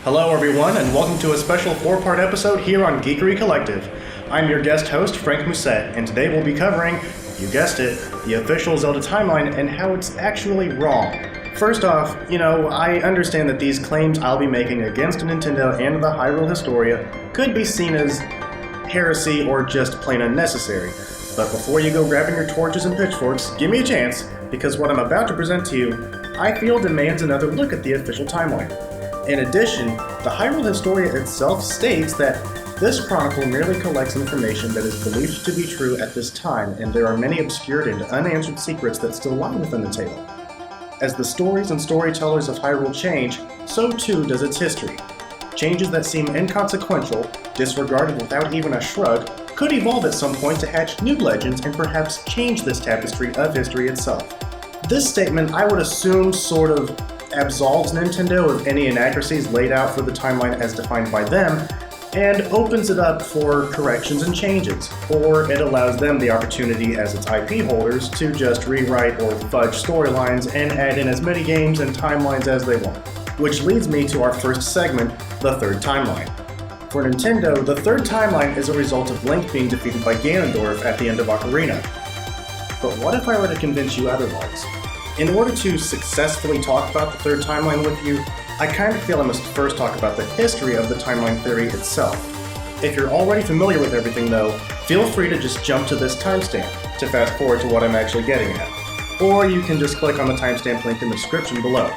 Hello everyone, and welcome to a special 4-part episode here on Geekery Collective. I'm your guest host, Frank Moussette, and today we'll be covering, you guessed it, the official Zelda timeline and how it's actually wrong. First off, I understand that these claims I'll be making against Nintendo and the Hyrule Historia could be seen as heresy or just plain unnecessary. But before you go grabbing your torches and pitchforks, give me a chance, because what I'm about to present to you, I feel demands another look at the official timeline. In addition, the Hyrule Historia itself states that this chronicle merely collects information that is believed to be true at this time, and there are many obscured and unanswered secrets that still lie within the tale. As the stories and storytellers of Hyrule change, so too does its history. Changes that seem inconsequential, disregarded without even a shrug, could evolve at some point to hatch new legends and perhaps change this tapestry of history itself. This statement, I would assume, sort of absolves Nintendo of any inaccuracies laid out for the timeline as defined by them, and opens it up for corrections and changes, or it allows them the opportunity as its IP holders to just rewrite or fudge storylines and add in as many games and timelines as they want. Which leads me to our first segment, the third timeline. For Nintendo, the third timeline is a result of Link being defeated by Ganondorf at the end of Ocarina. But what if I were to convince you otherwise? In order to successfully talk about the third timeline with you, I kind of feel I must first talk about the history of the timeline theory itself. If you're already familiar with everything though, feel free to just jump to this timestamp to fast forward to what I'm actually getting at. Or you can just click on the timestamp link in the description below.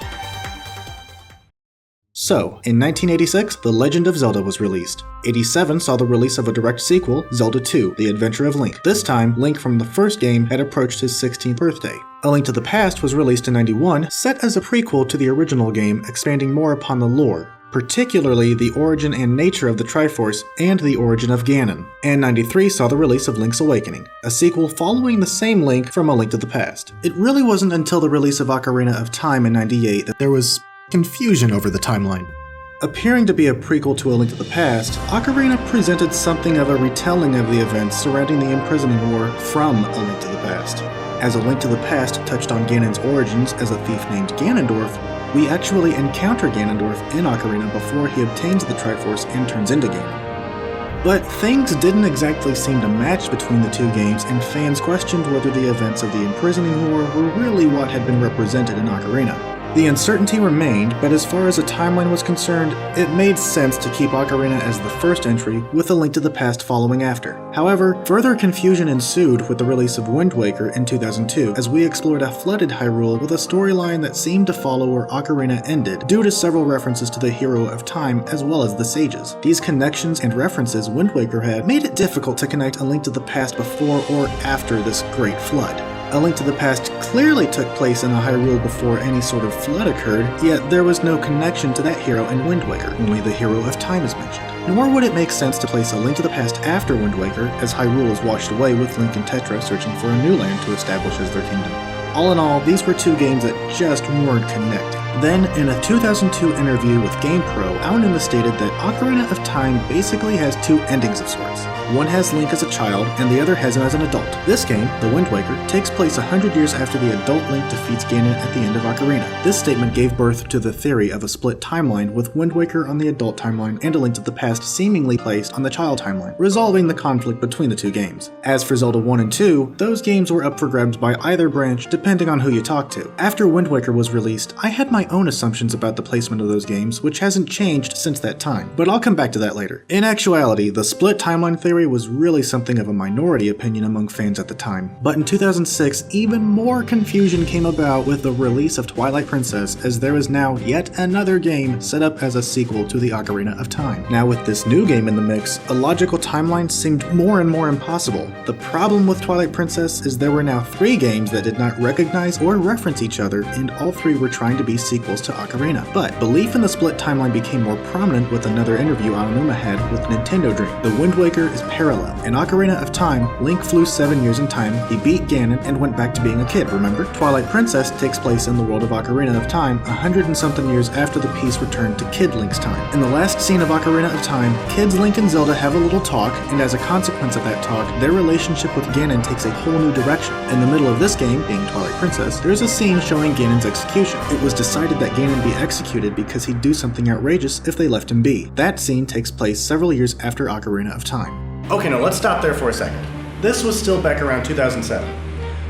So, in 1986, The Legend of Zelda was released. 87 saw the release of a direct sequel, Zelda 2, The Adventure of Link. This time, Link from the first game had approached his 16th birthday. A Link to the Past was released in 91, set as a prequel to the original game, expanding more upon the lore, particularly the origin and nature of the Triforce and the origin of Ganon. And 93 saw the release of Link's Awakening, a sequel following the same Link from A Link to the Past. It really wasn't until the release of Ocarina of Time in 98 that there was confusion over the timeline. Appearing to be a prequel to A Link to the Past, Ocarina presented something of a retelling of the events surrounding the imprisoning war from A Link to the Past. As A Link to the Past touched on Ganon's origins as a thief named Ganondorf, we actually encounter Ganondorf in Ocarina before he obtains the Triforce and turns into Ganon. But things didn't exactly seem to match between the two games, and fans questioned whether the events of the imprisoning war were really what had been represented in Ocarina. The uncertainty remained, but as far as the timeline was concerned, it made sense to keep Ocarina as the first entry, with A Link to the Past following after. However, further confusion ensued with the release of Wind Waker in 2002, as we explored a flooded Hyrule with a storyline that seemed to follow where Ocarina ended, due to several references to the Hero of Time as well as the Sages. These connections and references Wind Waker had made it difficult to connect A Link to the Past before or after this great flood. A Link to the Past clearly took place in a Hyrule before any sort of flood occurred, yet there was no connection to that hero in Wind Waker, only the Hero of Time is mentioned. Nor would it make sense to place A Link to the Past after Wind Waker, as Hyrule is washed away with Link and Tetra searching for a new land to establish as their kingdom. All in all, these were two games that just weren't connected. Then, in a 2002 interview with GamePro, Aonuma stated that Ocarina of Time basically has two endings of sorts. One has Link as a child, and the other has him as an adult. This game, The Wind Waker, takes place 100 years after the adult Link defeats Ganon at the end of Ocarina. This statement gave birth to the theory of a split timeline, with Wind Waker on the adult timeline and A Link to the Past seemingly placed on the child timeline, resolving the conflict between the two games. As for Zelda 1 and 2, those games were up for grabs by either branch, depending on who you talk to. After Wind Waker was released, I had my own assumptions about the placement of those games, which hasn't changed since that time, but I'll come back to that later. In actuality, the split timeline theory was really something of a minority opinion among fans at the time. But in 2006, even more confusion came about with the release of Twilight Princess, as there is now yet another game set up as a sequel to the Ocarina of Time. Now with this new game in the mix, a logical timeline seemed more and more impossible. The problem with Twilight Princess is there were now 3 games that did not recognize or reference each other, and all 3 were trying to be sequels to Ocarina. But belief in the split timeline became more prominent with another interview Aonuma had with Nintendo Dream. The Wind Waker is parallel. In Ocarina of Time, Link flew 7 years in time, he beat Ganon, and went back to being a kid, remember? Twilight Princess takes place in the world of Ocarina of Time 100 and something years after the piece returned to Kid Link's time. In the last scene of Ocarina of Time, kids Link and Zelda have a little talk, and as a consequence of that talk, their relationship with Ganon takes a whole new direction. In the middle of this game, being Twilight Princess, there's a scene showing Ganon's execution. It was decided decided that Ganon be executed because he'd do something outrageous if they left him be. That scene takes place several years after Ocarina of Time. Okay, now let's stop there for a second. This was still back around 2007.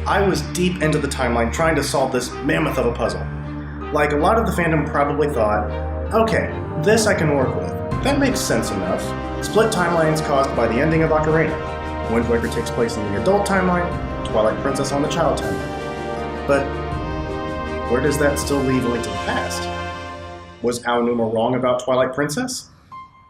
I was deep into the timeline trying to solve this mammoth of a puzzle. Like, a lot of the fandom probably thought, okay, this I can work with. That makes sense enough. Split timelines caused by the ending of Ocarina. Wind Waker takes place in the adult timeline, Twilight Princess on the child timeline. But where does that still leave A Link to the Past? Was Aonuma wrong about Twilight Princess?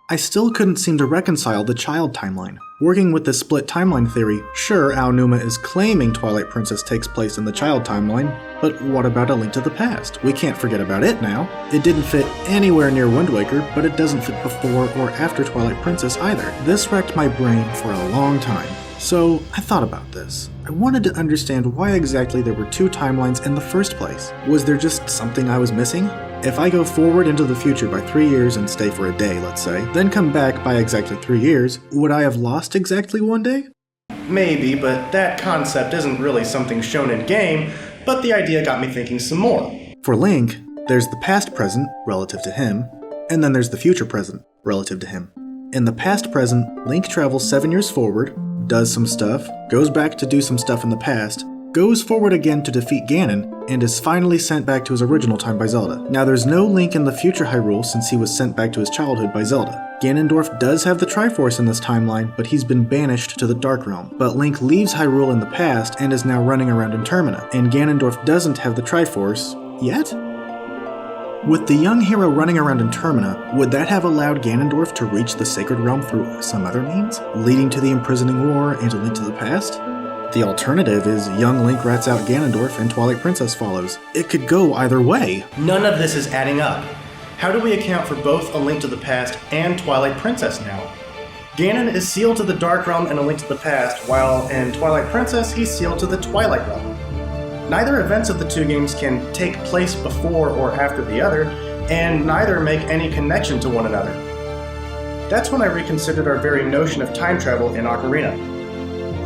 I still couldn't seem to reconcile the child timeline. Working with the split timeline theory, sure, Aonuma is claiming Twilight Princess takes place in the child timeline, but what about A Link to the Past? We can't forget about it now. It didn't fit anywhere near Wind Waker, but it doesn't fit before or after Twilight Princess either. This wrecked my brain for a long time. So I thought about this. I wanted to understand why exactly there were two timelines in the first place. Was there just something I was missing? If I go forward into the future by 3 years and stay for a day, let's say, then come back by exactly 3 years, would I have lost exactly 1 day? Maybe, but that concept isn't really something shown in game, but the idea got me thinking some more. For Link, there's the past present, relative to him, and then there's the future present, relative to him. In the past present, Link travels 7 years forward, does some stuff, goes back to do some stuff in the past, goes forward again to defeat Ganon, and is finally sent back to his original time by Zelda. Now there's no Link in the future Hyrule since he was sent back to his childhood by Zelda. Ganondorf does have the Triforce in this timeline, but he's been banished to the Dark Realm. But Link leaves Hyrule in the past and is now running around in Termina, and Ganondorf doesn't have the Triforce yet? With the young hero running around in Termina, would that have allowed Ganondorf to reach the Sacred Realm through some other means, leading to the imprisoning war and A Link to the Past? The alternative is young Link rats out Ganondorf and Twilight Princess follows. It could go either way. None of this is adding up. How do we account for both A Link to the Past and Twilight Princess now? Ganon is sealed to the Dark Realm in A Link to the Past, while in Twilight Princess he's sealed to the Twilight Realm. Neither events of the two games can take place before or after the other, and neither make any connection to one another. That's when I reconsidered our very notion of time travel in Ocarina.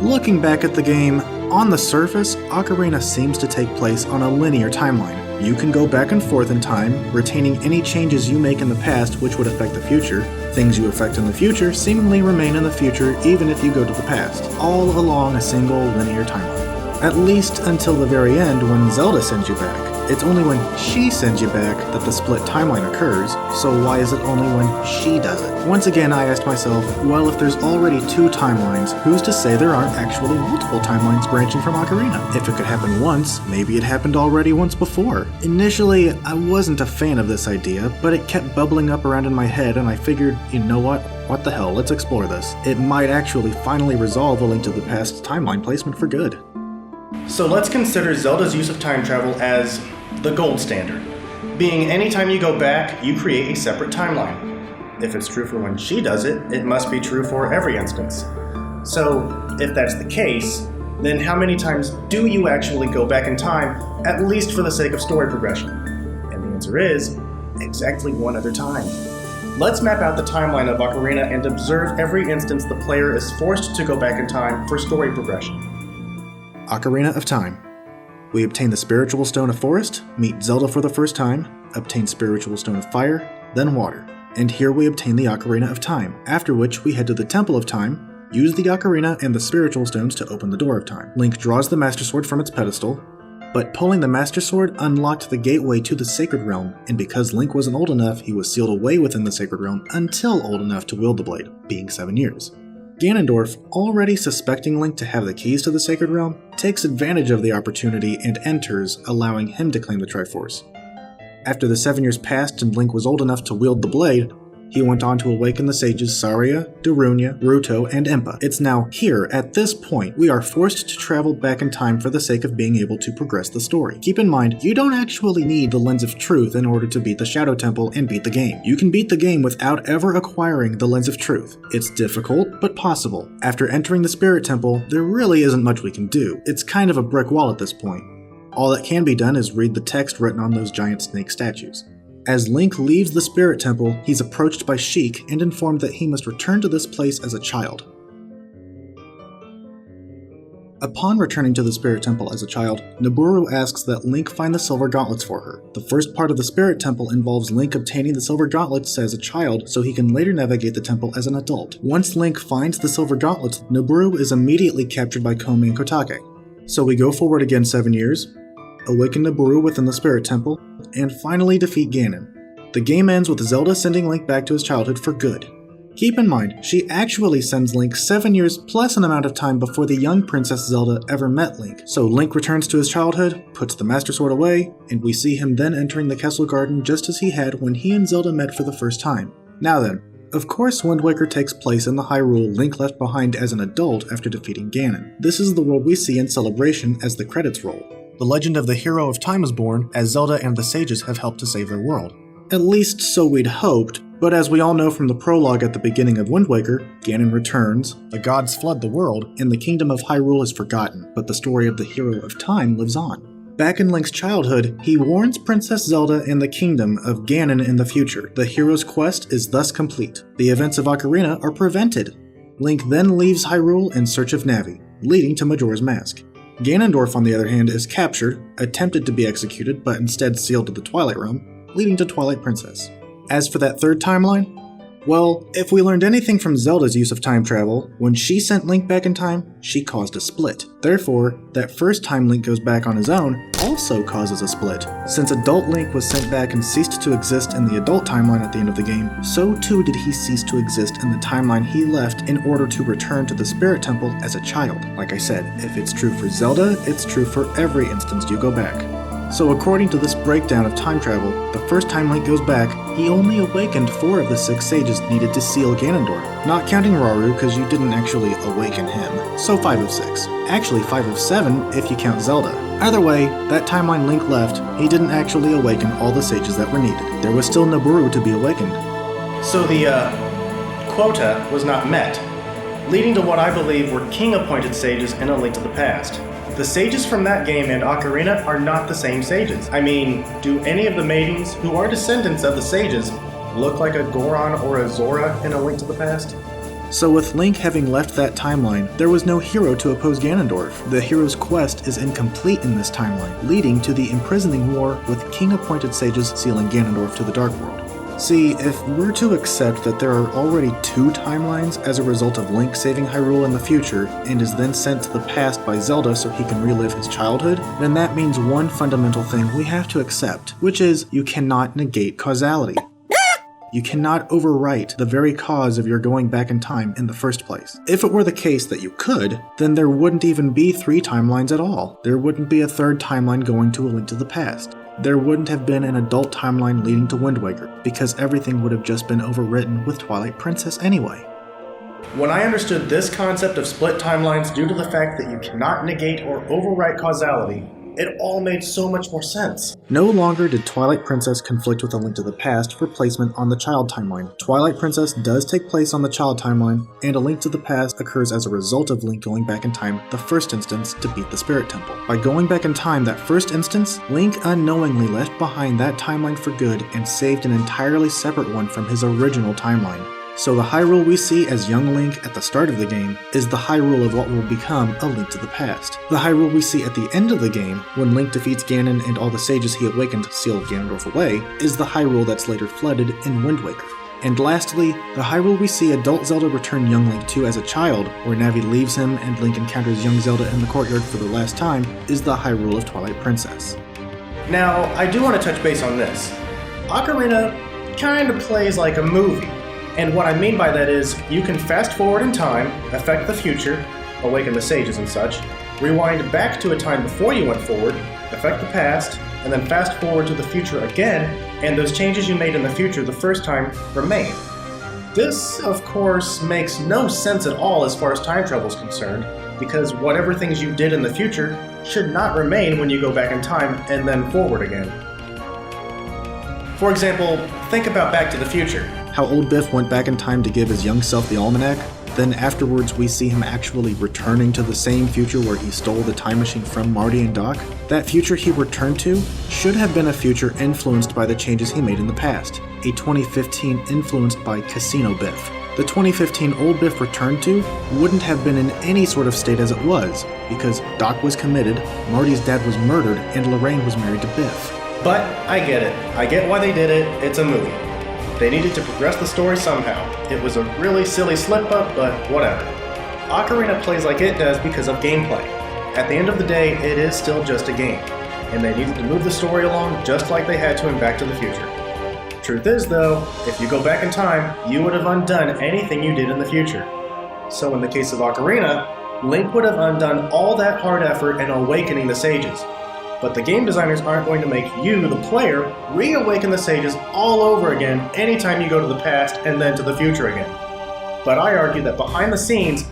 Looking back at the game, on the surface, Ocarina seems to take place on a linear timeline. You can go back and forth in time, retaining any changes you make in the past which would affect the future. Things you affect in the future seemingly remain in the future even if you go to the past, all along a single linear timeline. At least until the very end when Zelda sends you back. It's only when she sends you back that the split timeline occurs, so why is it only when she does it? Once again, I asked myself, well, if there's already two timelines, who's to say there aren't actually multiple timelines branching from Ocarina? If it could happen once, maybe it happened already once before. Initially, I wasn't a fan of this idea, but it kept bubbling up around in my head and I figured, you know what the hell, let's explore this. It might actually finally resolve A Link to the Past timeline placement for good. So let's consider Zelda's use of time travel as the gold standard, being anytime you go back, you create a separate timeline. If it's true for when she does it, it must be true for every instance. So, if that's the case, then how many times do you actually go back in time, at least for the sake of story progression? And the answer is, exactly one other time. Let's map out the timeline of Ocarina and observe every instance the player is forced to go back in time for story progression. Ocarina of Time. We obtain the Spiritual Stone of Forest, meet Zelda for the first time, obtain Spiritual Stone of Fire, then Water. And here we obtain the Ocarina of Time, after which we head to the Temple of Time, use the Ocarina and the Spiritual Stones to open the Door of Time. Link draws the Master Sword from its pedestal, but pulling the Master Sword unlocked the gateway to the Sacred Realm, and because Link wasn't old enough, he was sealed away within the Sacred Realm until old enough to wield the blade, being 7 years. Ganondorf, already suspecting Link to have the keys to the Sacred Realm, takes advantage of the opportunity and enters, allowing him to claim the Triforce. After the 7 years passed and Link was old enough to wield the blade, he went on to awaken the sages Saria, Darunia, Ruto, and Impa. It's now here, at this point, we are forced to travel back in time for the sake of being able to progress the story. Keep in mind, you don't actually need the Lens of Truth in order to beat the Shadow Temple and beat the game. You can beat the game without ever acquiring the Lens of Truth. It's difficult, but possible. After entering the Spirit Temple, there really isn't much we can do. It's kind of a brick wall at this point. All that can be done is read the text written on those giant snake statues. As Link leaves the Spirit Temple, he's approached by Sheik and informed that he must return to this place as a child. Upon returning to the Spirit Temple as a child, Nabooru asks that Link find the Silver Gauntlets for her. The first part of the Spirit Temple involves Link obtaining the Silver Gauntlets as a child so he can later navigate the temple as an adult. Once Link finds the Silver Gauntlets, Nabooru is immediately captured by Komi and Kotake. So we go forward again 7 years, awaken Nabooru within the Spirit Temple, and finally defeat Ganon. The game ends with Zelda sending Link back to his childhood for good. Keep in mind, she actually sends Link 7 years plus an amount of time before the young Princess Zelda ever met Link. So Link returns to his childhood, puts the Master Sword away, and we see him then entering the Castle Garden just as he had when he and Zelda met for the first time. Now then, of course Wind Waker takes place in the Hyrule Link left behind as an adult after defeating Ganon. This is the world we see in Celebration as the credits roll. The legend of the Hero of Time is born as Zelda and the sages have helped to save their world. At least so we'd hoped, but as we all know from the prologue at the beginning of Wind Waker, Ganon returns, the gods flood the world, and the kingdom of Hyrule is forgotten, but the story of the Hero of Time lives on. Back in Link's childhood, he warns Princess Zelda and the kingdom of Ganon in the future. The hero's quest is thus complete. The events of Ocarina are prevented. Link then leaves Hyrule in search of Navi, leading to Majora's Mask. Ganondorf, on the other hand, is captured, attempted to be executed, but instead sealed to the Twilight Realm, leading to Twilight Princess. As for that third timeline, well, if we learned anything from Zelda's use of time travel, when she sent Link back in time, she caused a split. Therefore, that first time Link goes back on his own also causes a split. Since adult Link was sent back and ceased to exist in the adult timeline at the end of the game, so too did he cease to exist in the timeline he left in order to return to the Spirit Temple as a child. Like I said, if it's true for Zelda, it's true for every instance you go back. So according to this breakdown of time travel, the first time Link goes back, he only awakened 4 of the 6 sages needed to seal Ganondorf. Not counting Rauru, because you didn't actually awaken him. So 5 of 6. Actually 5 of 7 if you count Zelda. Either way, that timeline Link left, he didn't actually awaken all the sages that were needed. There was still Nabooru to be awakened. So the, quota was not met, leading to what I believe were king-appointed sages in A Link to the Past. The sages from that game and Ocarina are not the same sages. I mean, do any of the maidens who are descendants of the sages look like a Goron or a Zora in A Link to the Past? So with Link having left that timeline, there was no hero to oppose Ganondorf. The hero's quest is incomplete in this timeline, leading to the imprisoning war with king-appointed sages sealing Ganondorf to the Dark World. See, if we're to accept that there are already 2 timelines as a result of Link saving Hyrule in the future and is then sent to the past by Zelda so he can relive his childhood, then that means one fundamental thing we have to accept, which is you cannot negate causality. You cannot overwrite the very cause of your going back in time in the first place. If it were the case that you could, then there wouldn't even be 3 timelines at all. There wouldn't be a 3rd timeline going to A Link to the Past. There wouldn't have been an adult timeline leading to Wind Waker, because everything would have just been overwritten with Twilight Princess anyway. When I understood this concept of split timelines due to the fact that you cannot negate or overwrite causality, it all made so much more sense. No longer did Twilight Princess conflict with A Link to the Past for placement on the Child timeline. Twilight Princess does take place on the Child timeline, and A Link to the Past occurs as a result of Link going back in time the first instance to beat the Spirit Temple. By going back in time that first instance, Link unknowingly left behind that timeline for good and saved an entirely separate one from his original timeline. So the Hyrule we see as young Link at the start of the game is the Hyrule of what will become A Link to the Past. The Hyrule we see at the end of the game, when Link defeats Ganon and all the sages he awakened seal Ganondorf away, is the Hyrule that's later flooded in Wind Waker. And lastly, the Hyrule we see adult Zelda return young Link to as a child, where Navi leaves him and Link encounters young Zelda in the courtyard for the last time, is the Hyrule of Twilight Princess. Now, I do want to touch base on this. Ocarina kind of plays like a movie. And what I mean by that is, you can fast forward in time, affect the future, awaken the sages and such, rewind back to a time before you went forward, affect the past, and then fast forward to the future again, and those changes you made in the future the first time remain. This, of course, makes no sense at all as far as time travel is concerned, because whatever things you did in the future should not remain when you go back in time and then forward again. For example, think about Back to the Future. How old Biff went back in time to give his young self the almanac, then afterwards we see him actually returning to the same future where he stole the time machine from Marty and Doc. That future he returned to should have been a future influenced by the changes he made in the past. a 2015 influenced by Casino Biff. The 2015 old Biff returned to wouldn't have been in any sort of state as it was, because Doc was committed, Marty's dad was murdered, and Lorraine was married to Biff. But I get it. I get why they did it. It's a movie. They needed to progress the story somehow. It was a really silly slip-up, but whatever. Ocarina plays like it does because of gameplay. At the end of the day, it is still just a game, and they needed to move the story along just like they had to in Back to the Future. Truth is, though, if you go back in time, you would have undone anything you did in the future. So in the case of Ocarina, Link would have undone all that hard effort in awakening the sages. But the game designers aren't going to make you, the player, reawaken the sages all over again anytime you go to the past and then to the future again. But I argue that behind the scenes,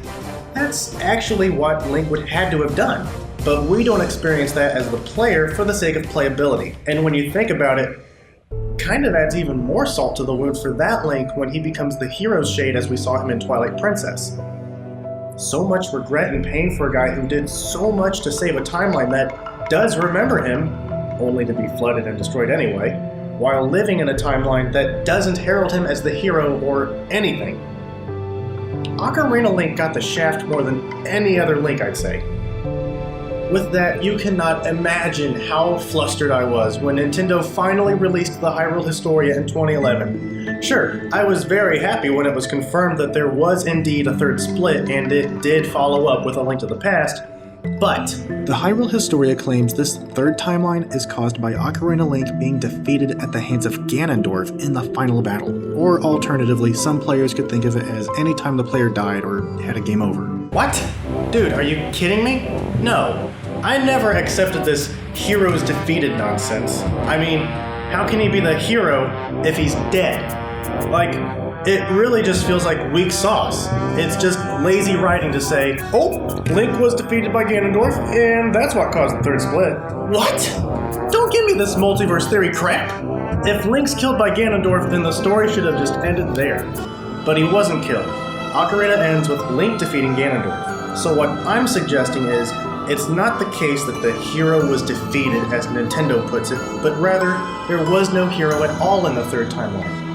that's actually what Link would have to have done. But we don't experience that as the player for the sake of playability. And when you think about it, kind of adds even more salt to the wound for that Link when he becomes the hero's shade as we saw him in Twilight Princess. So much regret and pain for a guy who did so much to save a timeline that does remember him, only to be flooded and destroyed anyway, while living in a timeline that doesn't herald him as the hero or anything. Ocarina Link got the shaft more than any other Link, I'd say. With that, you cannot imagine how flustered I was when Nintendo finally released the Hyrule Historia in 2011. Sure, I was very happy when it was confirmed that there was indeed a third split and it did follow up with A Link to the Past, but the Hyrule Historia claims this third timeline is caused by Ocarina Link being defeated at the hands of Ganondorf in the final battle. Or alternatively, some players could think of it as any time the player died or had a game over. What? Dude, are you kidding me? No. I never accepted this heroes defeated nonsense. I mean, how can he be the hero if he's dead? Like, it really just feels like weak sauce. It's just lazy writing to say, oh, Link was defeated by Ganondorf, and that's what caused the third split. What? Don't give me this multiverse theory crap. If Link's killed by Ganondorf, then the story should have just ended there. But he wasn't killed. Ocarina ends with Link defeating Ganondorf. So what I'm suggesting is, it's not the case that the hero was defeated, as Nintendo puts it, but rather, there was no hero at all in the third timeline.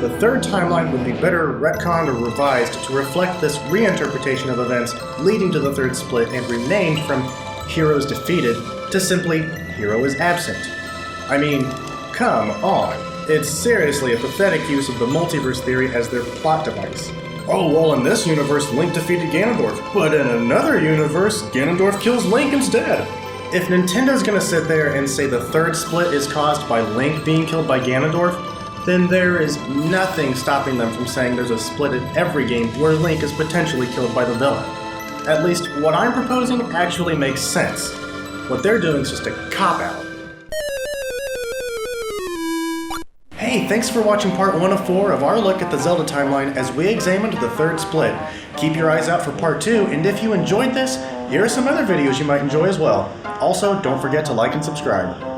The third timeline would be better retconned or revised to reflect this reinterpretation of events leading to the third split and renamed from Heroes Defeated to simply Hero is Absent. I mean, come on. It's seriously a pathetic use of the multiverse theory as their plot device. Oh, well, in this universe, Link defeated Ganondorf, but in another universe, Ganondorf kills Link instead. If Nintendo's gonna sit there and say the third split is caused by Link being killed by Ganondorf, then there is nothing stopping them from saying there's a split in every game where Link is potentially killed by the villain. At least what I'm proposing actually makes sense. What they're doing is just a cop-out. Hey, thanks for watching part 1 of 4 of our look at the Zelda timeline as we examined the third split. Keep your eyes out for part 2, and if you enjoyed this, here are some other videos you might enjoy as well. Also, don't forget to like and subscribe.